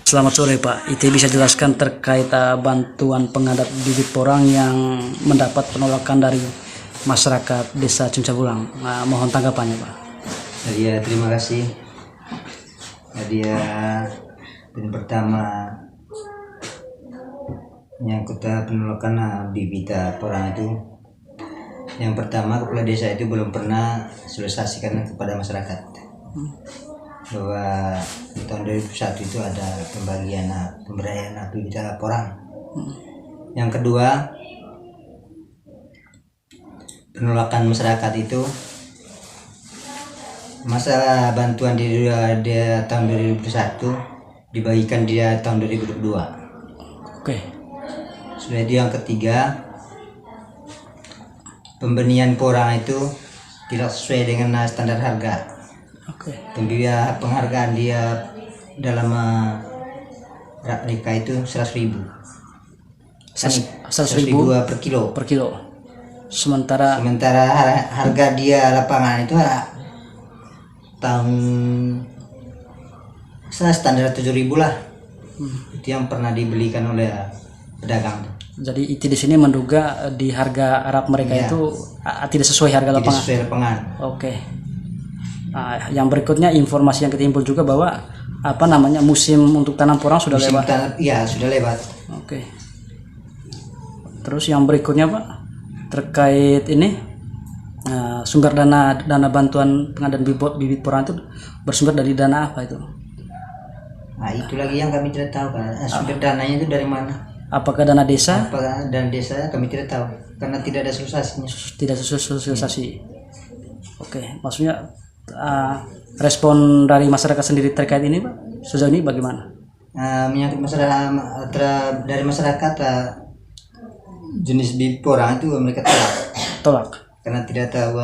Selamat sore Pak, IT bisa jelaskan terkait bantuan pengadaan bibit porang yang mendapat penolakan dari masyarakat Desa Cincabulang. Mohon tanggapannya Pak. Jadi terima kasih. Jadi yang pertama yang kita penolakan bibit porang itu, yang pertama kepala desa itu belum pernah sosialisasikan kepada masyarakat bahwa di tahun 2001 itu ada pemberian bibit porang. Yang kedua, penolakan masyarakat itu masa bantuan dia tahun 2001 dibagikan dia tahun 2022. Oke. Sudah itu yang ketiga, pembenihan porang itu tidak sesuai dengan standar harga. Oke. Penghargaan dia dalam replika itu 100.000. 100.000 per kilo. Per kilo. Sementara harga dia lapangan itu tahun standar 7.000 lah. Itu yang pernah dibelikan oleh pedagang. Jadi IT di sini menduga di harga Arab mereka itu tidak sesuai harga lapangan. Tidak sesuai lapangan. Oke. Yang berikutnya informasi yang kita himpun juga bahwa musim untuk tanam porang sudah lewat. Iya, sudah lewat. Oke. Terus yang berikutnya Pak, terkait ini sumber dana bantuan pengadaan bibit porang itu bersumber dari dana apa itu? Nah, itu lagi yang kami tidak tahu kan. Sumber dananya itu dari mana? Apakah dana desa? Apakah dana desa kami tidak tahu karena tidak ada sosialisasinya. Tidak sosialisasi. Oke, maksudnya respon dari masyarakat sendiri terkait ini Pak, sejauh ini bagaimana? Menyangkut masalah dari masyarakat, jenis bibit porang itu mereka tolak karena tidak tahu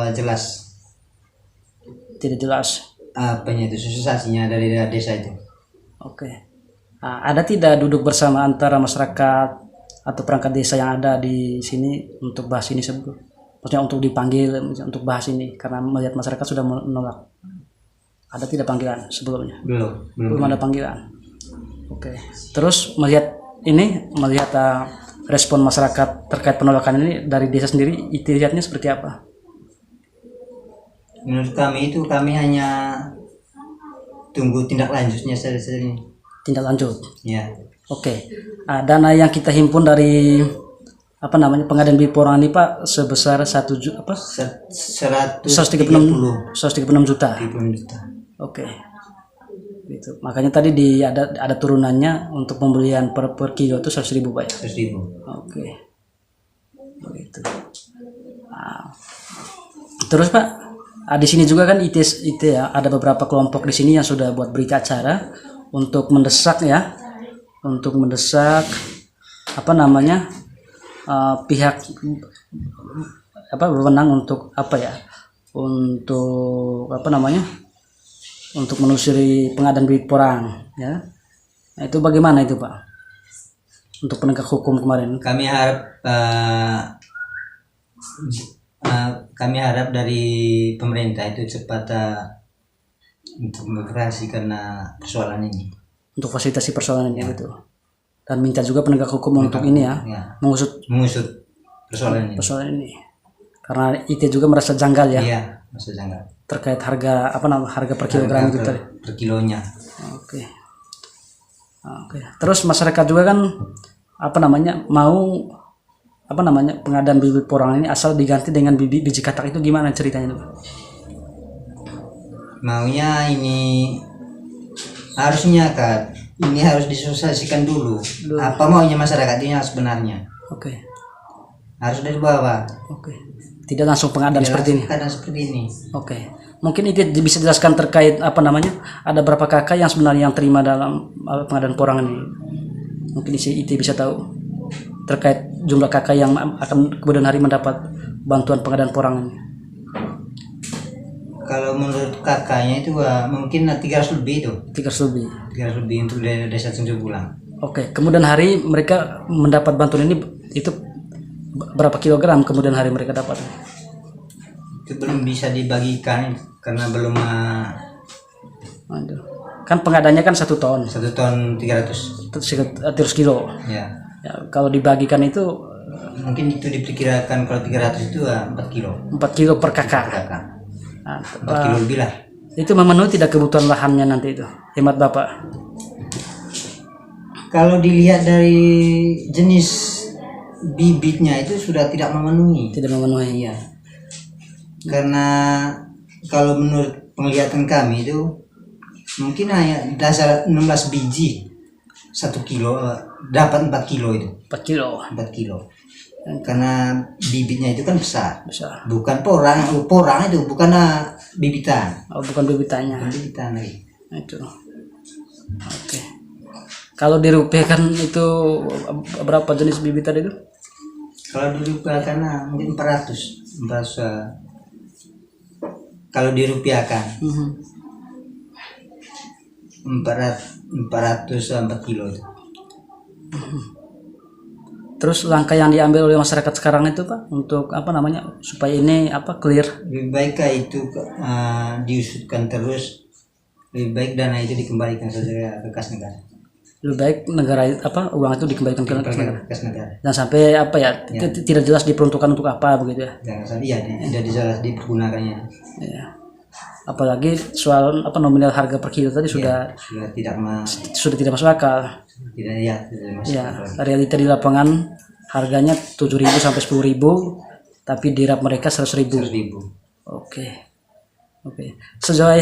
tidak jelas apanya itu sosialisasinya dari desa itu. Oke. Ada tidak duduk bersama antara masyarakat atau perangkat desa yang ada di sini untuk bahas ini sebelum? Maksudnya untuk dipanggil untuk bahas ini karena melihat masyarakat sudah menolak. Ada tidak panggilan sebelumnya? Belum ada panggilan. Oke. Terus melihat respon masyarakat terkait penolakan ini dari desa sendiri, itu lihatnya seperti apa? Menurut kami hanya tunggu tindak lanjutnya saja ini. Tindak lanjut. Ya. Oke. Dana yang kita himpun dari pengadaan bibit porang ini Pak sebesar 136 juta. Oke. Gitu. Makanya tadi ada turunannya untuk pembelian per kilo itu 100.000 Pak ya. 100.000. Oke. Begitu. Terus Pak, di sini juga kan IT ya, ada beberapa kelompok di sini yang sudah buat berita acara untuk mendesak pihak berwenang untuk menelusuri pengadaan bibit porang ya. Nah, itu bagaimana itu Pak untuk penegak hukum kemarin? Kami harap dari pemerintah itu cepat untuk mengatasi persoalan ini, untuk fasilitasi persoalan ini gitu. Dan minta juga penegak hukum untuk ini mengusut persoalan ini. Karena IT juga merasa janggal ya. Iya, merasa janggal. Terkait harga per kilogram itu tadi. Per kilonya. Oke. Terus masyarakat juga kan mau pengadaan bibit porang ini asal diganti dengan biji katak, itu gimana ceritanya itu? Maunya ini harusnya ini harus disosialisasikan dulu. Apa maunya masyarakat ini sebenarnya? Oke. Harus dari bawah. Oke. Tidak langsung pengadaan seperti ini. Oke. Mungkin itu bisa dijelaskan terkait ada berapa kakak yang sebenarnya yang terima dalam pengadaan porang ini? Mungkin IT bisa tahu terkait jumlah kakak yang akan kemudian hari mendapat bantuan pengadaan porang ini. Kalau menurut kakaknya itu mungkin 300 lebih itu. 300 lebih untuk desa Cincabulang. Oke. Kemudian hari mereka mendapat bantuan ini itu berapa kilogram kemudian hari mereka dapat? Itu belum bisa dibagikan karena belum Aduh. kan pengadanya kan 1 ton 1 ton 300. 300 kilo Ya. ya, kalau dibagikan itu Mungkin itu diperkirakan kalau 300 itu 4 kilo 4 kilo per kakak. kakak. Nah, 4 kilo lebih lah. itu memenuhi tidak kebutuhan lahannya nanti itu, hemat Bapak? Kalau dilihat dari jenis bibitnya itu sudah tidak memenuhi. Tidak memenuhi. Iya. Karena kalau menurut penglihatan kami itu mungkin hanya dasar 16 biji 1 kilo dapat 4 kilo itu. 4 kilo 4 kilo. Karena bibitnya itu kan besar. besar. Bukan porang itu bukan bibitan. Oh, bukan bibitannya. Bukan bibitan lagi. Itu. Oke. Kalau dirupiahkan itu berapa jenis bibit tadi itu? Kalau dirupiahkan mungkin 400 kalau dirupiahkan 400 4 kilo itu. Terus langkah yang diambil oleh masyarakat sekarang itu Pak untuk apa namanya supaya ini apa clear? Lebih baik itu diusutkan terus, lebih baik dana itu dikembalikan saja ke kas negara. Lebih baik negara apa uang itu dikembalikan ke negara. Kas negara. Jangan sampai apa ya, tidak jelas diperuntukkan untuk apa begitu ya. Jangan sampai tidak jelas dipergunakannya. Ya. Apalagi soal apa nominal harga per kilo tadi sudah sudah tidak masuk akal. Tidak masuk Ya, akal. realita di lapangan harganya 7.000 sampai 10.000, tapi dirap mereka 100.000. 100.000. Oke. Sejauh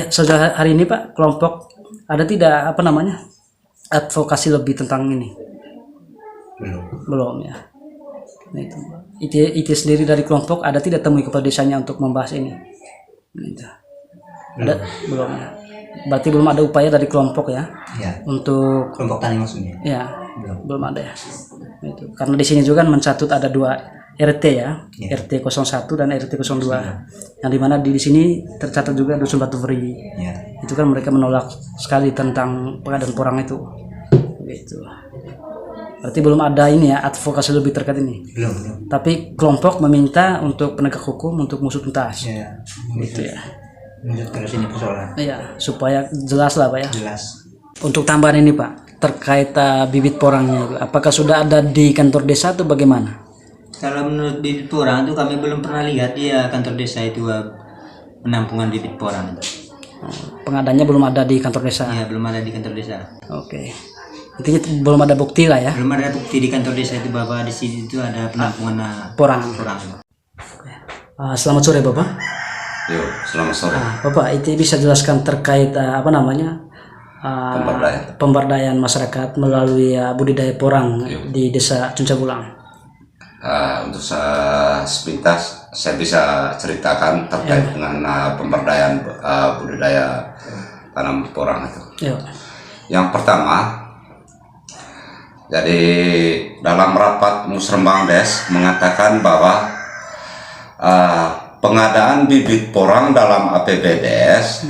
hari ini Pak, kelompok ada tidak apa namanya advokasi lebih tentang ini? Belum ya. Nah, itu sendiri dari kelompok ada tidak temui kepala desanya untuk membahas ini? Gitu. Ada belum ya. Berarti belum ada upaya dari kelompok ya, untuk kelompok tani maksudnya. Ya, belum ada ya. Itu. Karena di sini juga mencatut ada 2 RT ya, RT 01 dan RT 02. Yang dimana di sini tercatat juga dusun Batu Beri. Itu kan mereka menolak sekali tentang pengadaan porang itu. Gitu. Berarti belum ada ini ya advokasi lebih terkait ini. Belum. Tapi kelompok meminta untuk penegak hukum untuk mengusut tuntas. Gitu ya. Terus ini persoalan. Iya, supaya jelas lah Pak ya. Jelas. Untuk tambahan ini Pak, terkait bibit porangnya itu, apakah sudah ada di kantor desa atau bagaimana? Kalau menurut bibit porang itu kami belum pernah lihat dia kantor desa itu penampungan bibit porang itu. Pengadanya belum ada di kantor desa. Iya, belum ada di kantor desa. Oke. Intinya belum ada bukti lah ya. Belum ada bukti di kantor desa itu bahwa di sini itu ada penampungan porang. Selamat sore Bapak. Yo, selamat sore. Bapak, itu bisa jelaskan terkait apa namanya pemberdayaan masyarakat melalui budidaya porang di desa Cuncabulang. Untuk sepintas saya bisa ceritakan terkait dengan pemberdayaan budidaya tanam porang itu. Yang pertama, jadi dalam rapat Musrembang Des mengatakan bahwa pengadaan bibit porang dalam APBDes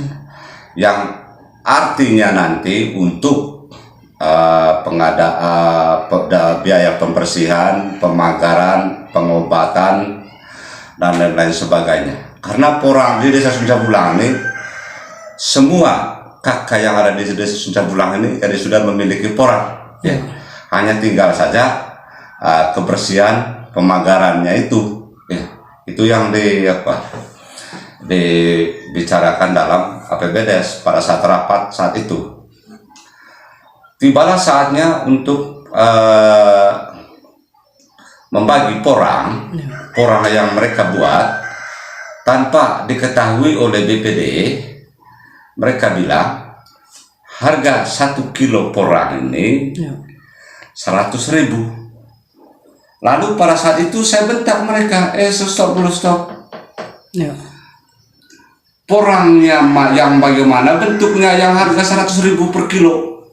yang artinya nanti untuk biaya pembersihan, pemagaran, pengobatan dan lain-lain sebagainya. Karena porang di desa Cuncabulang ini semua kakak yang ada di desa Cuncabulang ini jadi sudah memiliki porang. Hanya tinggal saja kebersihan pemagarannya itu. Itu yang dibicarakan dalam APBDes pada saat rapat saat itu. Tibalah saatnya untuk membagi porang yang mereka buat tanpa diketahui oleh BPD. Mereka bilang harga 1 kilo porang ini 100.000. Lalu pada saat itu saya bentak mereka, stop dulu. Porangnya yang bagaimana bentuknya yang harga 100.000 per kilo.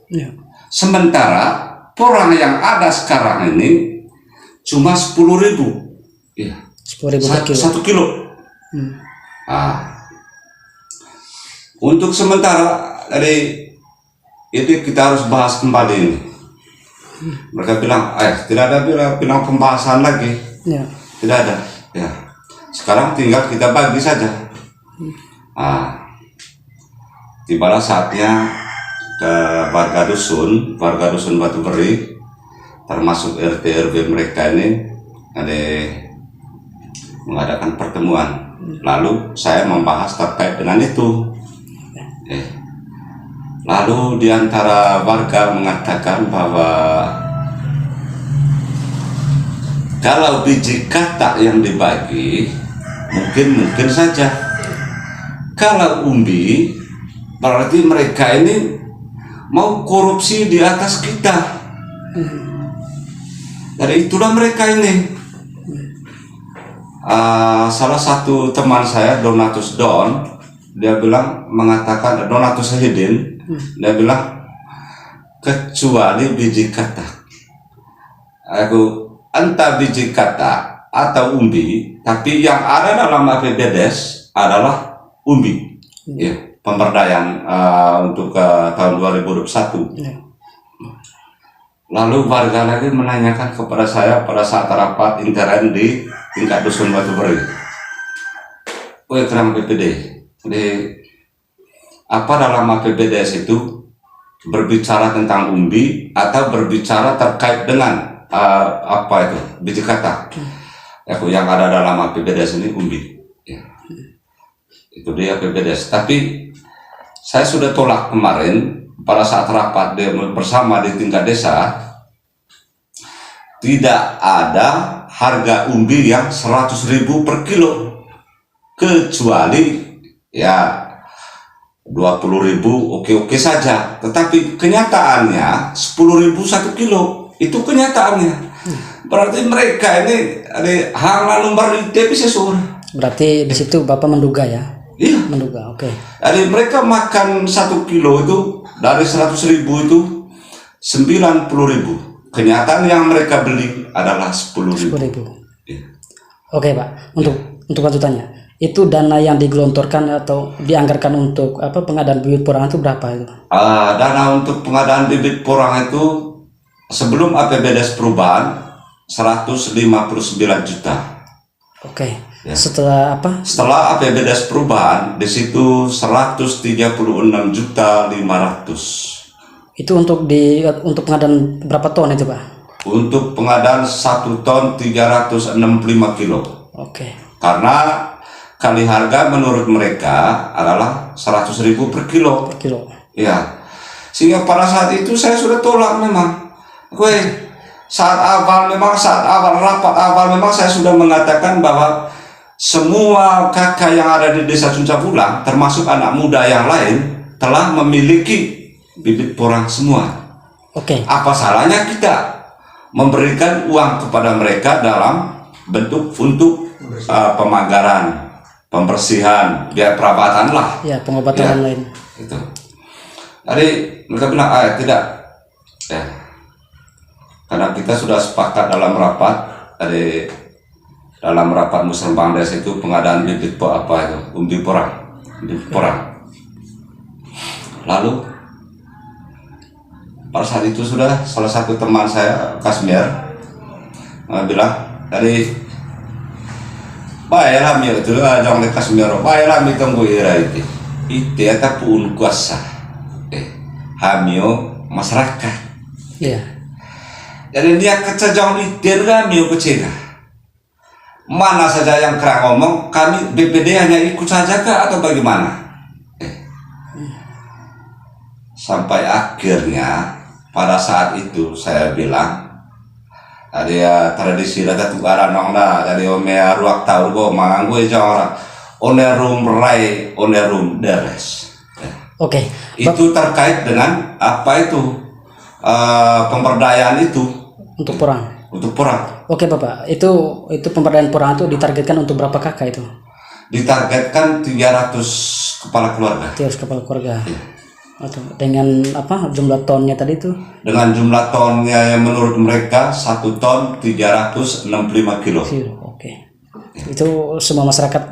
Sementara porang yang ada sekarang ini cuma 10.000. 10.000 per kilo. 1 kilo. Untuk sementara dari itu kita harus bahas kembali ini. Mereka bilang, tidak ada bilang pembahasan lagi. Tidak ada. Sekarang tinggal kita bagi saja. Tibalah saatnya ke warga dusun Batu Beri, termasuk RT RW mereka ini ada mengadakan pertemuan. Lalu saya membahas terkait dengan itu. Lalu diantara warga mengatakan bahwa kalau biji katak yang dibagi mungkin saja. Kalau umbi berarti mereka ini mau korupsi di atas kita. Dari itulah mereka ini. Salah satu teman saya Donatus Don, dia bilang mengatakan Donatus Hidin, dia bilang kecuali biji katak. Entah biji katak atau umbi, tapi yang ada dalam APBDes adalah umbi, ya, pemberdayaan untuk tahun 2021. Lalu warga lagi menanyakan kepada saya pada saat rapat intern di tingkat dusun Batu Beri, kerang PPD, apa dalam APBDes itu berbicara tentang umbi atau berbicara terkait dengan apa itu biji katak? Yang ada dalam APBDes ini umbi. Ya. Itu dia APBDes. Tapi saya sudah tolak kemarin pada saat rapat bersama di tingkat desa, tidak ada harga umbi yang 100.000 per kilo, kecuali ya 20.000 oke saja. Tetapi kenyataannya 10.000 1 kilo, itu kenyataannya. Berarti mereka ini ada hang nomor itu bisa sur. Berarti di situ Bapak menduga ya? Iya. Menduga, oke. Jadi mereka makan 1 kilo itu dari 100.000 itu 90.000. Kenyataan yang mereka beli adalah 10.000. Iya. Oke Pak, untuk lanjutannya, itu dana yang digelontorkan atau dianggarkan untuk pengadaan bibit porang itu berapa itu? Dana untuk pengadaan bibit porang itu sebelum APBDes perubahan 159 juta. Oke. Ya. Setelah apa? Setelah APBDes perubahan di situ 136.500.000. Itu untuk pengadaan berapa ton itu Pak? Untuk pengadaan 1 ton 365 kilo. Oke. Karena kali harga menurut mereka adalah 100.000 per kilo. Per kilo. Ya. Sehingga pada saat itu saya sudah tolak memang. Saat awal rapat awal memang saya sudah mengatakan bahwa semua kakak yang ada di desa Cuncabulang, termasuk anak muda yang lain, telah memiliki bibit porang semua. Oke. Apa salahnya kita memberikan uang kepada mereka dalam bentuk untuk pemagaran, pembersihan, biaya perawatan lah. Ya, pengobatan lain. Itu. Jadi mereka bilang tidak. Ya. Karena kita sudah sepakat dalam rapat dalam rapat musrembang desa itu pengadaan bibit umbi porang, bibit porang. Lalu pada saat itu sudah salah satu teman saya Kasmir bilang dari baiklah mi itu jangan Kasmir baiklah mi tunggu ira itu eta pun kuasa hamio masyarakat. Iya. Jadi dia kecejong itu hamio kecega. Mana saja yang kerang ngomong, kami BPD hanya ikut saja kah atau bagaimana? Sampai akhirnya pada saat itu saya bilang, ada tradisi data tukaran nong dah dari omea ruak tahu go mangang gue jangan onerum rai onerum deres. Oke. Itu terkait dengan apa itu pemberdayaan itu untuk porang. Untuk porang. Oke Bapak, itu pemberdayaan porang itu ditargetkan untuk berapa kakak itu? Ditargetkan 300 kepala keluarga. 300 kepala keluarga. Iya. Atau dengan apa jumlah tonnya tadi itu? Dengan jumlah tonnya yang menurut mereka 1 ton 365 kilo. Oke. Itu semua masyarakat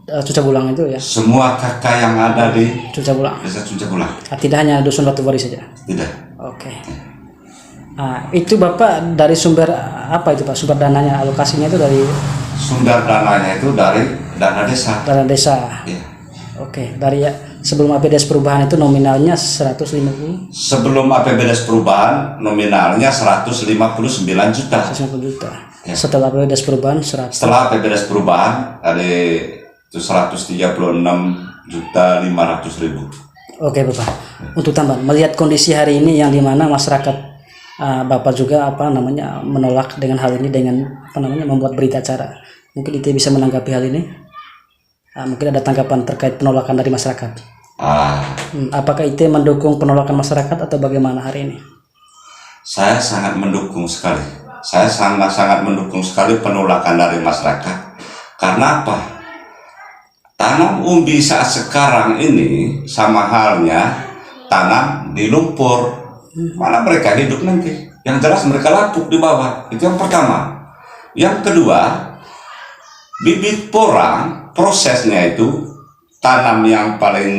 Cuncabulang itu ya? Semua kakak yang ada di Cuncabulang. desa Cuncabulang. Tidak hanya dusun Batu Beri saja? Tidak. Oke. Itu Bapak dari sumber apa itu Pak? Sumber dananya, alokasinya itu dari? Sumber dananya itu dari dana desa. Dana desa. Iya. Oke, dari sebelum APBDes perubahan itu nominalnya 150 Sebelum APBDes perubahan nominalnya 159 juta. 150 juta. Ya. Setelah APBDes perubahan 100. Setelah APBDes perubahan ada itu 136.500.000. Oke Bapak. Untuk tambahan, melihat kondisi hari ini yang dimana masyarakat Bapak juga menolak dengan hal ini dengan membuat berita acara. Mungkin itu bisa menanggapi hal ini. Mungkin ada tanggapan terkait penolakan dari masyarakat. Apakah itu mendukung penolakan masyarakat atau bagaimana hari ini? Saya sangat mendukung sekali. Saya sangat mendukung sekali penolakan dari masyarakat. Karena apa? Tanam umbi saat sekarang ini sama halnya tanam di lumpur. Mana mereka hidup nanti? Yang jelas mereka lapuk di bawah. Itu yang pertama. Yang kedua, bibit porang prosesnya itu tanam yang paling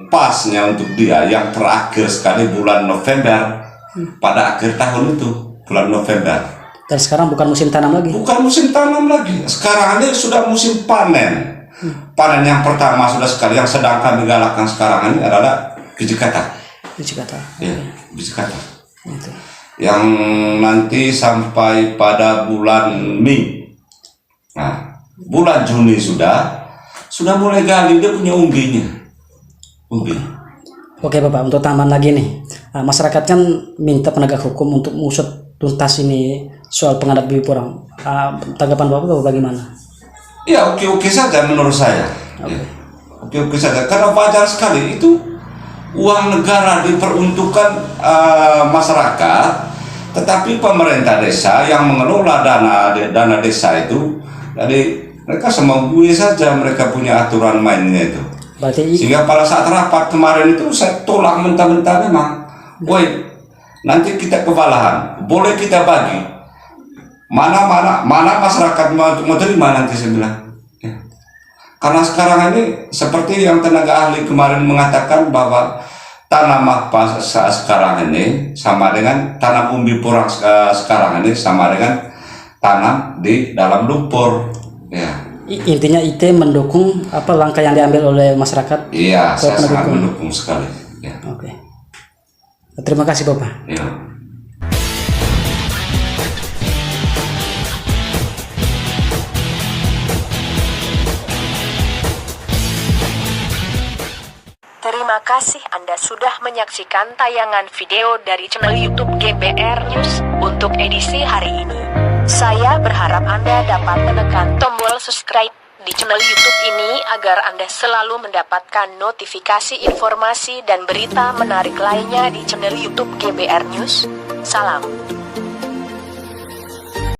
pasnya untuk dia yang terakhir sekali bulan November, pada akhir tahun itu bulan November. Dan sekarang bukan musim tanam lagi. Bukan musim tanam lagi. Sekarang ini sudah musim panen. Panen yang pertama sudah sekali, yang sedang kami galakkan sekarang ini adalah biji kata. Biji kata. Ya, biji kata. Itu. Yang nanti sampai pada bulan Mei. Nah, bulan Juni sudah mulai gali dia punya umbinya. Umbi. Oke Bapak, untuk tambahan lagi nih, masyarakat kan minta penegak hukum untuk mengusut tuntas ini soal pengadaan bibit porang. Tanggapan Bapak bagaimana? Ya oke saja menurut saya. Ya, oke saja karena wajar sekali itu uang negara diperuntukkan masyarakat, tetapi pemerintah desa yang mengelola dana desa itu, jadi mereka semau saja mereka punya aturan mainnya itu. Berarti Sehingga pada saat rapat kemarin itu saya tolak mentah-mentah memang. Woi, nanti kita kewalahan, boleh kita bagi. Mana masyarakat mau terima nanti saya bilang. Ya. Karena sekarang ini seperti yang tenaga ahli kemarin mengatakan bahwa tanam apa sekarang ini sama dengan tanam umbi porang sekarang ini sama dengan tanam di dalam lumpur. Ya. intinya IT mendukung langkah yang diambil oleh masyarakat. Iya, saya sangat mendukung sekali. Ya. Oke. Terima kasih Bapak. Ya. Terima kasih Anda sudah menyaksikan tayangan video dari channel YouTube GBR News untuk edisi hari ini. Saya berharap Anda dapat menekan tombol subscribe di channel YouTube ini agar Anda selalu mendapatkan notifikasi informasi dan berita menarik lainnya di channel YouTube GBR News. Salam.